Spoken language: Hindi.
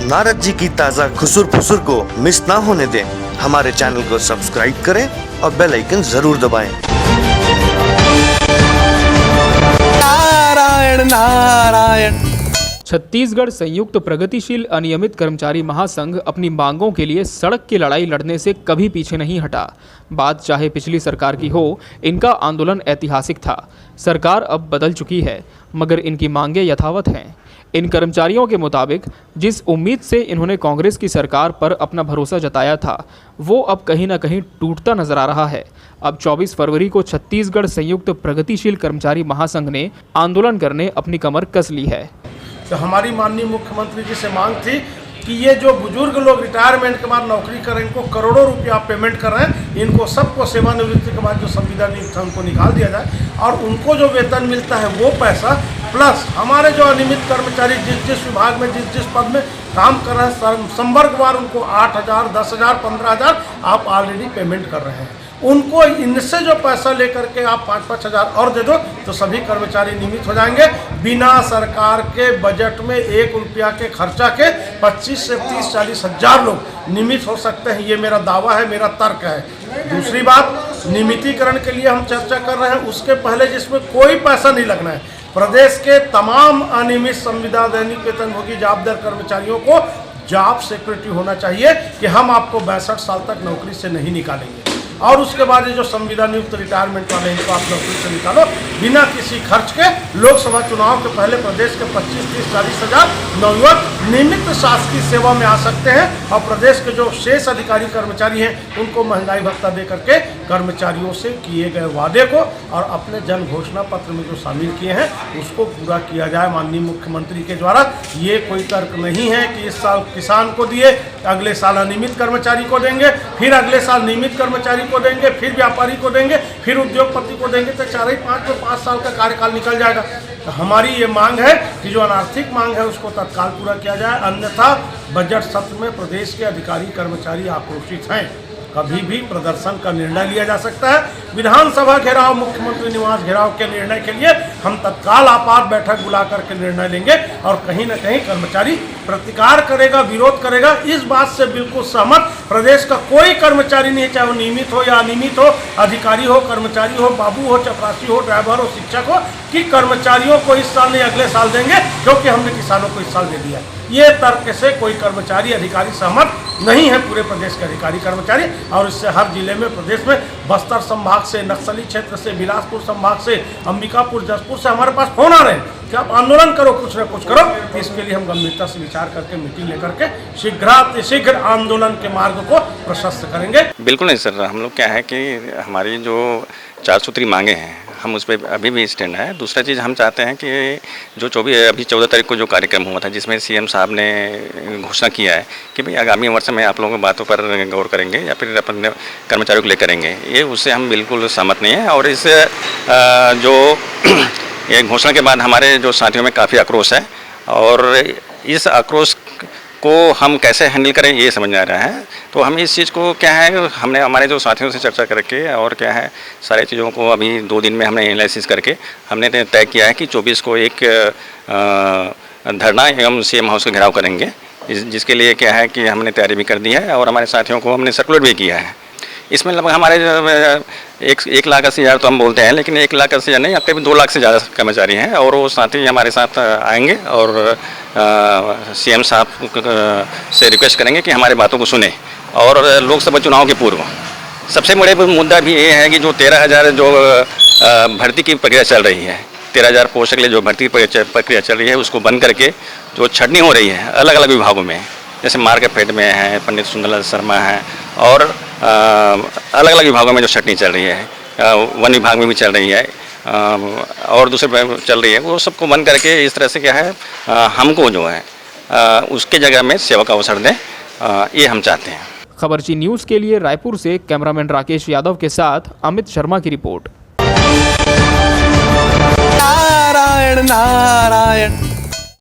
नारद जी की ताज़ा खुसुर फुसुर को मिस ना होने दें, हमारे चैनल को सब्सक्राइब करें और बेल आइकन जरूर दबाएं। नारायण नारायण। छत्तीसगढ़ संयुक्त प्रगतिशील अनियमित कर्मचारी महासंघ अपनी मांगों के लिए सड़क की लड़ाई लड़ने से कभी पीछे नहीं हटा। बात चाहे पिछली सरकार की हो, इनका आंदोलन ऐतिहासिक था। सरकार अब बदल चुकी है, मगर इनकी मांगें यथावत हैं। इन कर्मचारियों के मुताबिक जिस उम्मीद से इन्होंने कांग्रेस की सरकार पर अपना भरोसा जताया था, वो अब कहीं ना कहीं टूटता नजर आ रहा है। अब 24 फरवरी को छत्तीसगढ़ संयुक्त प्रगतिशील कर्मचारी महासंघ ने आंदोलन करने अपनी कमर कस ली है। तो हमारी माननीय मुख्यमंत्री जी से मांग थी कि ये जो बुजुर्ग लोग रिटायरमेंट के बाद नौकरी कर रहे हैं, इनको करोड़ों रुपया पेमेंट कर रहे हैं, इनको सबको सेवानिवृत्ति के बाद जो संविदा नियुक्त है उनको निकाल दिया जाए और उनको जो वेतन मिलता है वो पैसा प्लस हमारे जो अनियमित कर्मचारी जिस विभाग में जिस पद में काम कर रहे हैं, संवर्गवार उनको 8,000, 10,000, 15,000 आप ऑलरेडी पेमेंट कर रहे हैं। उनको इनसे जो पैसा लेकर के आप 5-5 हज़ार और दे दो तो सभी कर्मचारी नियमित हो जाएंगे। बिना सरकार के बजट में 1 रुपया के खर्चा के 25 से 30-40 हज़ार लोग नियमित हो सकते हैं। ये मेरा दावा है, मेरा तर्क है। दूसरी बात, नियमितीकरण के लिए हम चर्चा कर रहे हैं, उसके पहले जिसमें कोई पैसा नहीं लगना है, प्रदेश के तमाम अनियमित संविदा दैनिक वेतनभोगी जॉबदार कर्मचारियों को जॉब सिक्योरिटी होना चाहिए कि हम आपको 62 साल तक नौकरी से नहीं निकालेंगे और उसके बाद ये जो संविदा नियुक्त रिटायरमेंट वाले इनको आप नौकरी से निकालो बिना किसी खर्च के। लोकसभा चुनाव के पहले प्रदेश के 25, 30, 40 हज़ार नवयुवक नियमित शासकीय सेवा में आ सकते हैं और प्रदेश के जो शेष अधिकारी कर्मचारी हैं उनको महंगाई भत्ता दे करके कर्मचारियों से किए गए वादे को और अपने जन घोषणा पत्र में जो शामिल किए हैं उसको पूरा किया जाए माननीय मुख्यमंत्री के द्वारा। ये कोई तर्क नहीं है कि इस साल किसान को दिए, अगले साल अनियमित कर्मचारी को देंगे, फिर अगले साल नियमित कर्मचारी को देंगे, फिर व्यापारी को देंगे, फिर उद्योगपति को देंगे, तो 4-5 साल का कार्यकाल निकल जाएगा। तो हमारी ये मांग है कि जो अनार्थिक मांग है उसको तत्काल पूरा किया जाए, अन्यथा बजट सत्र में प्रदेश के अधिकारी कर्मचारी आक्रोशित हैं। कभी भी प्रदर्शन का निर्णय लिया जा सकता है। विधानसभा घेराव, मुख्यमंत्री निवास घेराव के निर्णय के लिए हम तत्काल आपात बैठक बुला करके निर्णय लेंगे और कहीं न कहीं कर्मचारी प्रतिकार करेगा, विरोध करेगा। इस बात से बिल्कुल सहमत प्रदेश का कोई कर्मचारी नहीं, चाहे वो नियमित हो या अनियमित हो, अधिकारी हो, कर्मचारी हो, बाबू हो, चपरासी हो, ड्राइवर हो, शिक्षक हो, कि कर्मचारियों को इस साल नहीं अगले साल देंगे क्योंकि हमने किसानों को इस साल दे दिया। ये तर्क से कोई कर्मचारी अधिकारी सहमत नहीं है, पूरे प्रदेश के अधिकारी कर्मचारी। और इससे हर जिले में, प्रदेश में, बस्तर संभाग से, नक्सली क्षेत्र से, बिलासपुर संभाग से, अंबिकापुर, जसपुर से हमारे पास फोन आ रहे हैं कि आप आंदोलन करो, कुछ ना कुछ करो। तो इसके लिए हम गंभीरता से विचार करके मीटिंग लेकर के शीघ्र आंदोलन के मार्ग को प्रशस्त करेंगे। बिल्कुल नहीं सर, हम लोग क्या है कि हमारी जो 4 सूत्री मांगे हैं हम उस पर अभी भी स्टैंड है। दूसरा चीज़ हम चाहते हैं कि जो 14 तारीख को जो कार्यक्रम हुआ था जिसमें सीएम साहब ने घोषणा किया है कि भाई आगामी वर्ष में आप लोगों की बातों पर गौर करेंगे या फिर अपने कर्मचारियों को ले करेंगे, ये उससे हम बिल्कुल सहमत नहीं हैं। और इस जो ये घोषणा के बाद हमारे जो साथियों में काफ़ी आक्रोश है और इस आक्रोश को हम कैसे हैंडल करें ये समझ में आ रहा है। तो हम इस चीज़ को क्या है, हमने हमारे जो साथियों से चर्चा करके और क्या है सारी चीज़ों को अभी 2 दिन में हमने एनालिसिस करके हमने तय किया है कि 24 को एक धरना एवं सीएम हाउस का घेराव करेंगे, जिसके लिए क्या है कि हमने तैयारी भी कर दी है और हमारे साथियों को हमने सर्कुलर भी किया है। इसमें लगभग हमारे 1,80,000 तो हम बोलते हैं, लेकिन 1,80,000 नहीं, अब करीब 2 लाख से ज़्यादा कर्मचारी हैं और वो साथी हमारे साथ आएंगे और सीएम साहब से रिक्वेस्ट करेंगे कि हमारी बातों को सुने। और लोकसभा चुनाव के पूर्व सबसे बड़े मुद्दा भी ये है कि जो 13,000 जो भर्ती की प्रक्रिया चल रही है, 13,000 पोस्ट के लिए जो भर्ती प्रक्रिया चल रही है उसको बंद करके जो छटनी हो रही है अलग अलग विभागों में, जैसे मार्केट में है, पंडित सुंदरलाल शर्मा है और अलग अलग विभागों में जो छटनी चल रही है, वन विभाग में भी चल रही है और दूसरे चल रही है, वो सबको बंद करके इस तरह से क्या है हमको जो है उसके जगह में सेवा का अवसर दें, ये हम चाहते हैं। खबरची न्यूज़ के लिए रायपुर से कैमरामैन राकेश यादव के साथ अमित शर्मा की रिपोर्ट। नारायण नारायण।